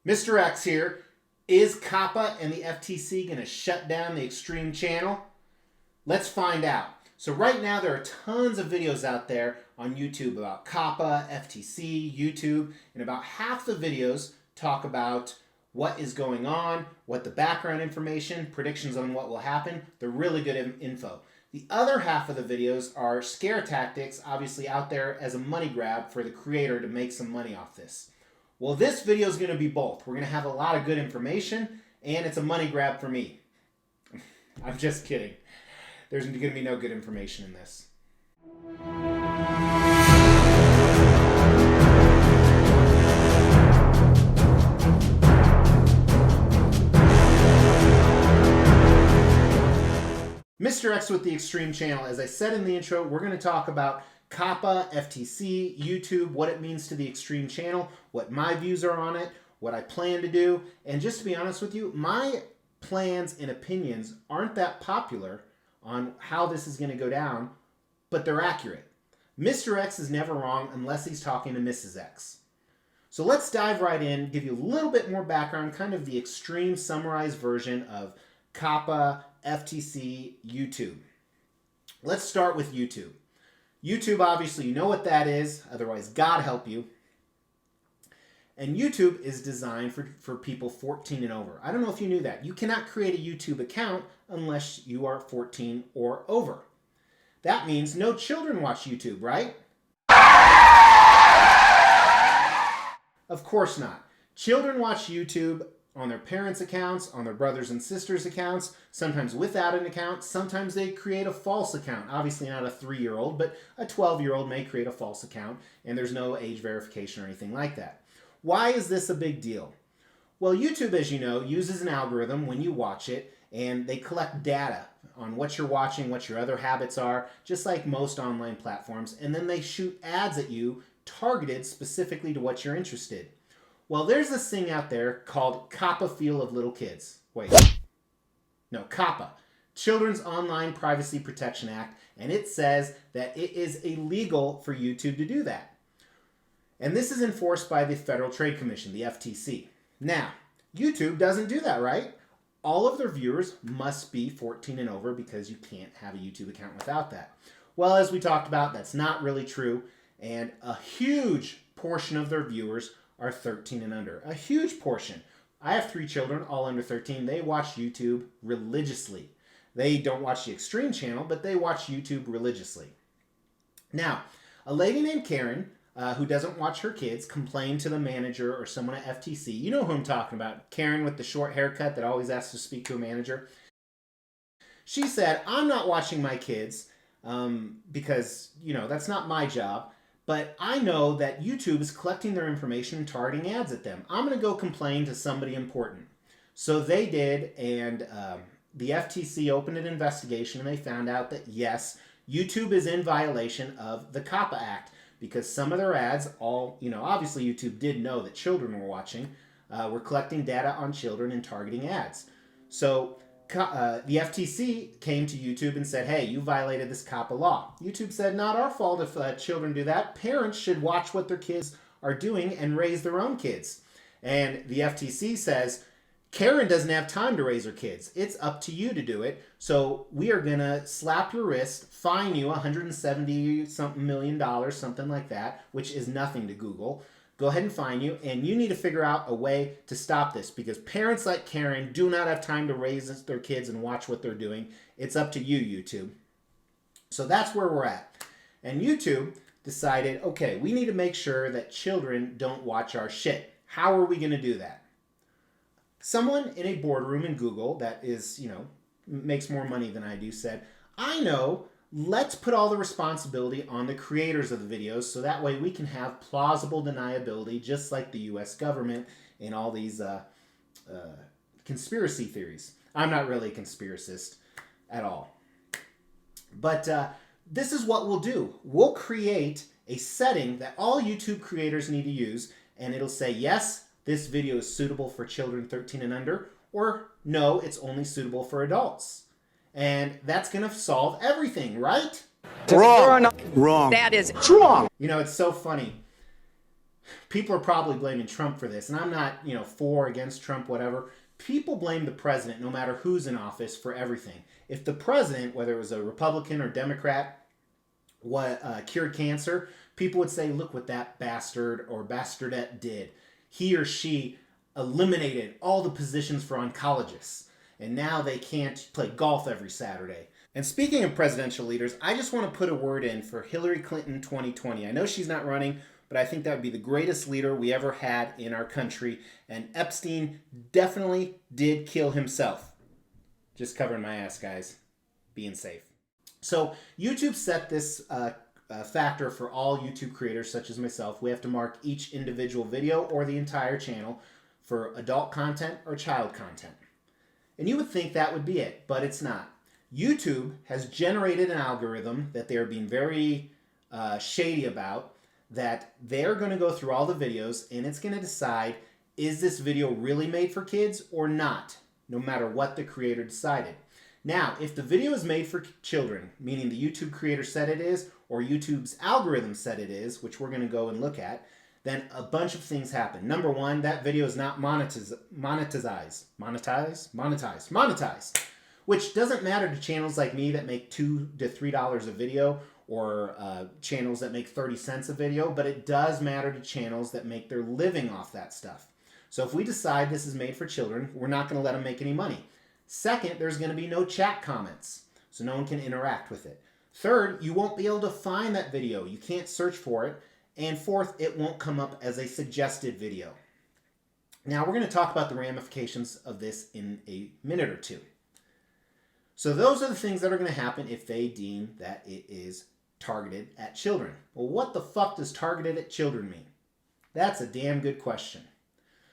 Mr. X here. Is COPPA and the FTC going to shut down the Xtreme Channel? Let's find out. So right now there are tons of videos out there on YouTube about COPPA, FTC, YouTube, and about half the videos talk about what is going on, what the background information, predictions on what will happen. They're really good info. The other half of the videos are scare tactics, obviously out there as a money grab for the creator to make some money off this. Well, this video is going to be both. We're going to have a lot of good information, and it's a money grab for me. I'm just kidding. There's going to be no good information in this. Mr. X with the Xtreme Channel. As I said in the intro, we're going to talk about COPPA, FTC, YouTube, what it means to the Xtreme Channel, what my views are on it, what I plan to do, and just to be honest with you, my plans and opinions aren't that popular on how this is going to go down, but they're accurate. Mr. X is never wrong unless he's talking to Mrs. X. So let's dive right in, give you a little bit more background, kind of the extreme summarized version of COPPA, FTC, YouTube. Let's start with YouTube. YouTube, obviously, you know what that is. Otherwise, God help you. And YouTube is designed for people 14 and over. I don't know if you knew that. You cannot create a YouTube account unless you are 14 or over. That means no children watch YouTube, right? Of course not. Children watch YouTube on their parents' accounts, on their brothers and sisters' accounts, sometimes without an account. Sometimes they create a false account. Obviously not a 3-year-old, but a 12-year-old may create a false account, and there's no age verification or anything like that. Why is this a big deal? Well, YouTube, as you know, uses an algorithm when you watch it, and they collect data on what you're watching, what your other habits are, just like most online platforms, and then they shoot ads at you targeted specifically to what you're interested in. Well, there's this thing out there called COPPA Feel of Little Kids. Wait. No, COPPA. Children's Online Privacy Protection Act. And it says that it is illegal for YouTube to do that. And this is enforced by the Federal Trade Commission, the FTC. Now, YouTube doesn't do that, right? All of their viewers must be 14 and over because you can't have a YouTube account without that. Well, as we talked about, that's not really true. And a huge portion of their viewers are 13 and under. A huge portion. I have 3 children, all under 13. They watch YouTube religiously. They don't watch the Xtreme Channel, but they watch YouTube religiously. Now, a lady named Karen, who doesn't watch her kids, complained to the manager or someone at FTC. You know who I'm talking about. Karen with the short haircut that always asks to speak to a manager. She said, I'm not watching my kids because, you know, that's not my job. But I know that YouTube is collecting their information and targeting ads at them. I'm going to go complain to somebody important. So they did, and the FTC opened an investigation, and they found out that, yes, YouTube is in violation of the COPPA Act because some of their ads, obviously YouTube did know that children were watching, were collecting data on children and targeting ads. So the FTC came to YouTube and said, hey, you violated this COPPA law. YouTube said, not our fault if children do that. Parents should watch what their kids are doing and raise their own kids. And the FTC says, Karen doesn't have time to raise her kids. It's up to you to do it. So we are going to slap your wrist, fine you $170-something million, something like that, which is nothing to Google. Go ahead and fine you, and you need to figure out a way to stop this because parents like Karen do not have time to raise their kids and watch what they're doing. It's up to you, YouTube. So that's where we're at. And YouTube decided, okay, we need to make sure that children don't watch our shit. How are we going to do that? Someone in a boardroom in Google that is, makes more money than I do said, I know. Let's put all the responsibility on the creators of the videos so that way we can have plausible deniability just like the US government and all these conspiracy theories. I'm not really a conspiracist at all. But this is what we'll do. We'll create a setting that all YouTube creators need to use, and it'll say, yes, this video is suitable for children 13 and under, or no, it's only suitable for adults. And that's going to solve everything, right? Wrong. Wrong. That is wrong. You know, it's so funny. People are probably blaming Trump for this, and I'm not, for or against Trump, whatever. People blame the president, no matter who's in office, for everything. If the president, whether it was a Republican or Democrat, cured cancer, people would say, look what that bastard or bastardette did. He or she eliminated all the positions for oncologists, and now they can't play golf every Saturday. And speaking of presidential leaders, I just want to put a word in for Hillary Clinton 2020. I know she's not running, but I think that would be the greatest leader we ever had in our country. And Epstein definitely did kill himself. Just covering my ass, guys. Being safe. So YouTube set this factor for all YouTube creators, such as myself. We have to mark each individual video or the entire channel for adult content or child content. And you would think that would be it, but it's not. YouTube has generated an algorithm that they're being very shady about, that they're going to go through all the videos and it's going to decide, is this video really made for kids or not, no matter what the creator decided. Now, if the video is made for children, meaning the YouTube creator said it is, or YouTube's algorithm said it is, which we're going to go and look at, then a bunch of things happen. Number one, that video is not monetized, which doesn't matter to channels like me that make $2 to $3 a video, or channels that make 30 cents a video, but it does matter to channels that make their living off that stuff. So if we decide this is made for children, we're not going to let them make any money. Second, there's going to be no chat comments, so no one can interact with it. Third, you won't be able to find that video. You can't search for it. And fourth, it won't come up as a suggested video. Now, we're going to talk about the ramifications of this in a minute or two. So those are the things that are going to happen if they deem that it is targeted at children. Well, what the fuck does targeted at children mean? That's a damn good question.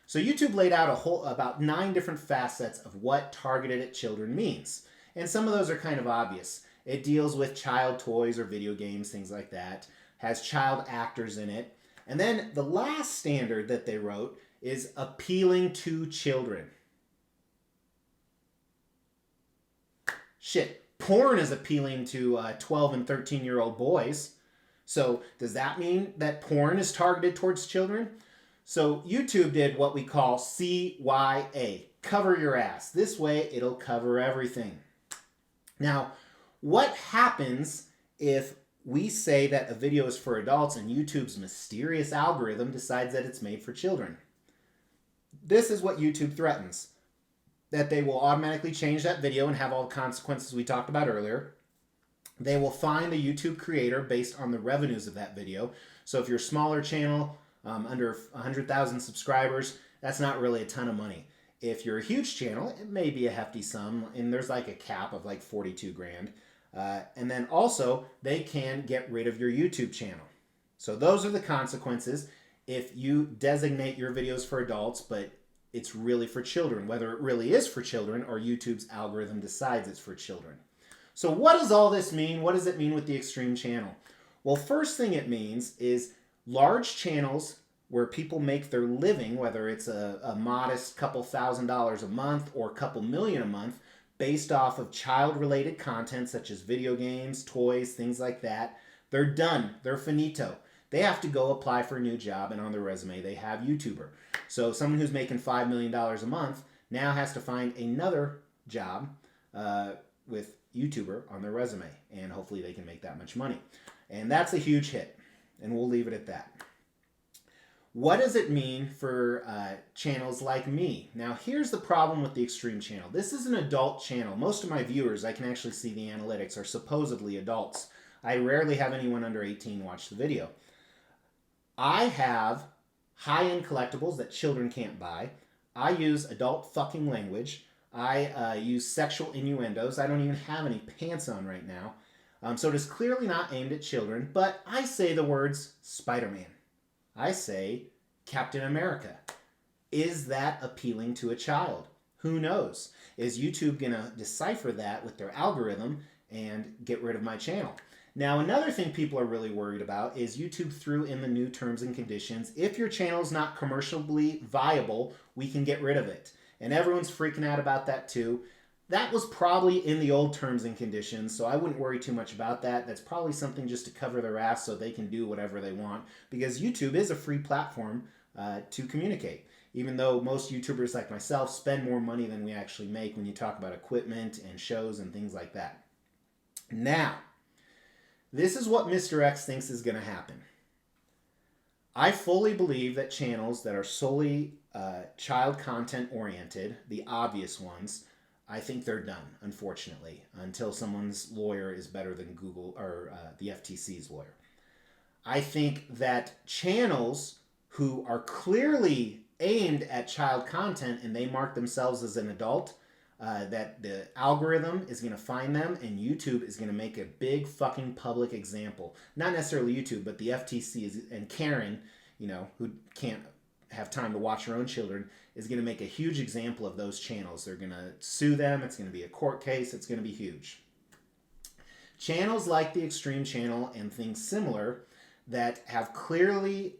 So YouTube laid out about 9 different facets of what targeted at children means. And some of those are kind of obvious. It deals with child toys or video games, things like that. Has child actors in it. And then the last standard that they wrote is appealing to children. Shit, porn is appealing to 12 and 13-year-old boys. So does that mean that porn is targeted towards children? So YouTube did what we call CYA, cover your ass. This way it'll cover everything. Now, what happens if we say that a video is for adults and YouTube's mysterious algorithm decides that it's made for children? This is what YouTube threatens. That they will automatically change that video and have all the consequences we talked about earlier. They will fine the YouTube creator based on the revenues of that video. So if you're a smaller channel, under 100,000 subscribers, that's not really a ton of money. If you're a huge channel, it may be a hefty sum, and there's like a cap of like 42 grand. And then also, they can get rid of your YouTube channel. So those are the consequences if you designate your videos for adults, but it's really for children, whether it really is for children or YouTube's algorithm decides it's for children. So what does all this mean? What does it mean with the Xtreme Channel? Well, first thing it means is large channels where people make their living, whether it's a modest couple $1,000s a month or a couple million a month, based off of child-related content such as video games, toys, things like that, they're done. They're finito. They have to go apply for a new job, and on their resume they have YouTuber. So someone who's making $5 million a month now has to find another job with YouTuber on their resume, and hopefully they can make that much money. And that's a huge hit, and we'll leave it at that. What does it mean for channels like me? Now, here's the problem with the Xtreme Channel. This is an adult channel. Most of my viewers, I can actually see the analytics, are supposedly adults. I rarely have anyone under 18 watch the video. I have high-end collectibles that children can't buy. I use adult fucking language. I use sexual innuendos. I don't even have any pants on right now. So it is clearly not aimed at children, but I say the words Spider-Man. I say Captain America. Is that appealing to a child? Who knows? Is YouTube going to decipher that with their algorithm and get rid of my channel? Now, another thing people are really worried about is YouTube threw in the new terms and conditions. If your channel is not commercially viable, we can get rid of it. And everyone's freaking out about that too. That was probably in the old terms and conditions, so I wouldn't worry too much about that. That's probably something just to cover their ass so they can do whatever they want, because YouTube is a free platform to communicate. Even though most YouTubers like myself spend more money than we actually make when you talk about equipment and shows and things like that. Now, this is what Mr. X thinks is going to happen. I fully believe that channels that are solely child content oriented, the obvious ones, I think they're done, unfortunately, until someone's lawyer is better than Google or the FTC's lawyer. I think that channels who are clearly aimed at child content and they mark themselves as an adult, that the algorithm is going to find them and YouTube is going to make a big fucking public example. Not necessarily YouTube, but the FTC and Karen, who can't have time to watch her own children, is going to make a huge example of those channels. They're going to sue them. It's going to be a court case. It's going to be huge. Channels like the Xtreme Channel and things similar that have clearly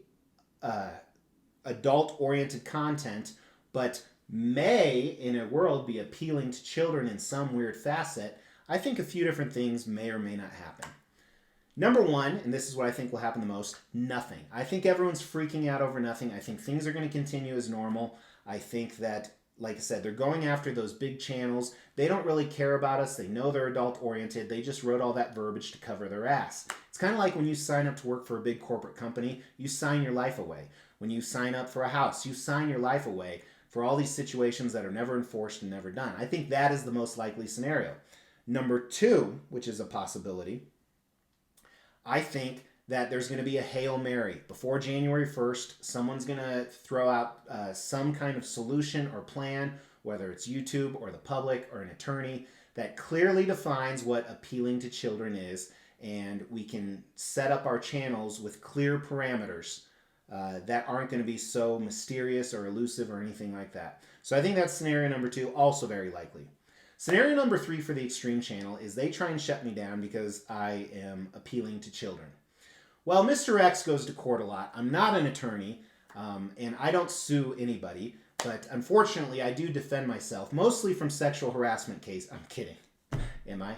adult-oriented content, but may, in a world, be appealing to children in some weird facet, I think a few different things may or may not happen. Number one, and this is what I think will happen the most, nothing. I think everyone's freaking out over nothing. I think things are going to continue as normal. I think that, like I said, they're going after those big channels. They don't really care about us. They know they're adult-oriented. They just wrote all that verbiage to cover their ass. It's kind of like when you sign up to work for a big corporate company, you sign your life away. When you sign up for a house, you sign your life away for all these situations that are never enforced and never done. I think that is the most likely scenario. Number two, which is a possibility, I think that there's going to be a Hail Mary. Before January 1st, someone's going to throw out some kind of solution or plan, whether it's YouTube or the public or an attorney, that clearly defines what appealing to children is, and we can set up our channels with clear parameters that aren't going to be so mysterious or elusive or anything like that. So I think that's scenario number two, also very likely. Scenario number three for the Xtreme Channel is they try and shut me down because I am appealing to children. Well, Mr. X goes to court a lot. I'm not an attorney, and I don't sue anybody, but unfortunately I do defend myself, mostly from sexual harassment case. I'm kidding. Am I?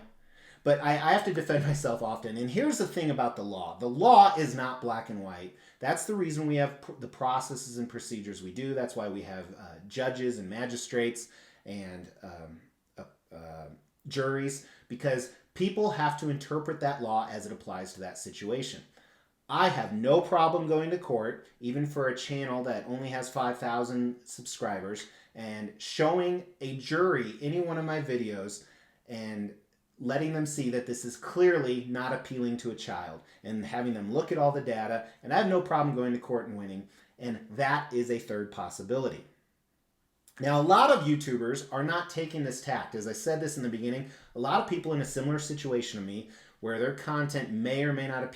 But I have to defend myself often. And here's the thing about the law. The law is not black and white. That's the reason we have the processes and procedures we do. That's why we have judges and magistrates and juries, because people have to interpret that law as it applies to that situation. I have no problem going to court, even for a channel that only has 5,000 subscribers, and showing a jury any one of my videos and letting them see that this is clearly not appealing to a child, and having them look at all the data, and I have no problem going to court and winning, and that is a third possibility. Now, a lot of YouTubers are not taking this tact. As I said this in the beginning, a lot of people in a similar situation to me, where their content may or may not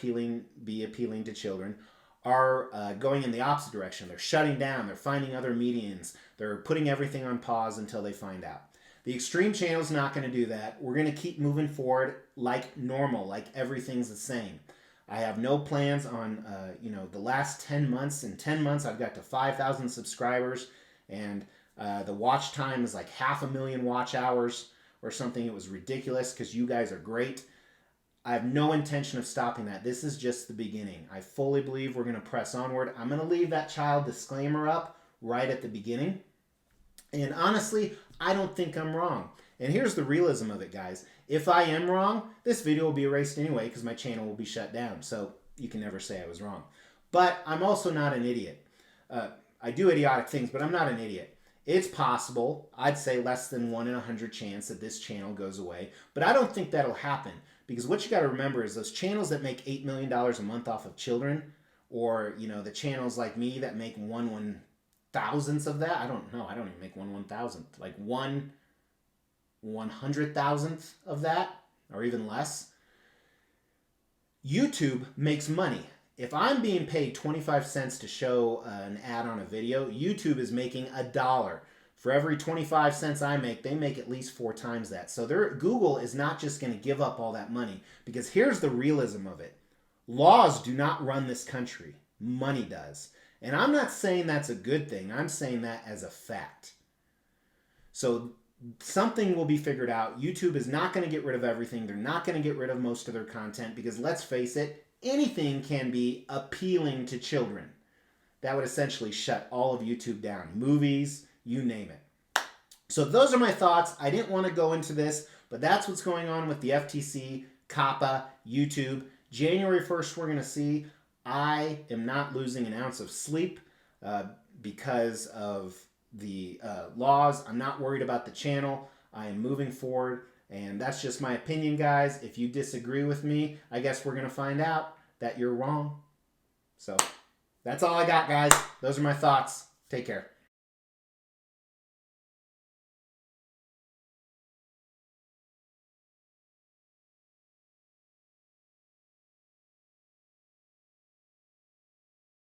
be appealing to children, are going in the opposite direction. They're shutting down. They're finding other medians. They're putting everything on pause until they find out. The Xtreme Channel is not going to do that. We're going to keep moving forward like normal, like everything's the same. I have no plans on, the last 10 months. In 10 months, I've got to 5,000 subscribers, and the watch time is like 500,000 watch hours or something. It was ridiculous because you guys are great. I have no intention of stopping that. This is just the beginning. I fully believe we're going to press onward. I'm going to leave that child disclaimer up right at the beginning. And honestly, I don't think I'm wrong. And here's the realism of it, guys. If I am wrong, this video will be erased anyway because my channel will be shut down. So you can never say I was wrong. But I'm also not an idiot. I do idiotic things, but I'm not an idiot. It's possible, I'd say less than 1 in 100 chance that this channel goes away. But I don't think that'll happen. Because what you got to remember is those channels that make $8 million a month off of children, or, the channels like me that make 1/1000th of that. I don't know. I don't even make 1/1000th. Like 1/100,000th of that, or even less. YouTube makes money. If I'm being paid 25 cents to show an ad on a video, YouTube is making $1. For every 25 cents I make, they make at least 4 times that. So Google is not just going to give up all that money, because here's the realism of it. Laws do not run this country. Money does. And I'm not saying that's a good thing. I'm saying that as a fact. So something will be figured out. YouTube is not going to get rid of everything. They're not going to get rid of most of their content because, let's face it, anything can be appealing to children. That would essentially shut all of YouTube down. Movies, you name it. So those are my thoughts. I didn't want to go into this, but that's what's going on with the FTC, COPPA, YouTube. January 1st, we're going to see. I am not losing an ounce of sleep because of the laws. I'm not worried about the channel. I am moving forward, and that's just my opinion, guys. If you disagree with me, I guess we're going to find out that you're wrong. So that's all I got, guys. Those are my thoughts. Take care.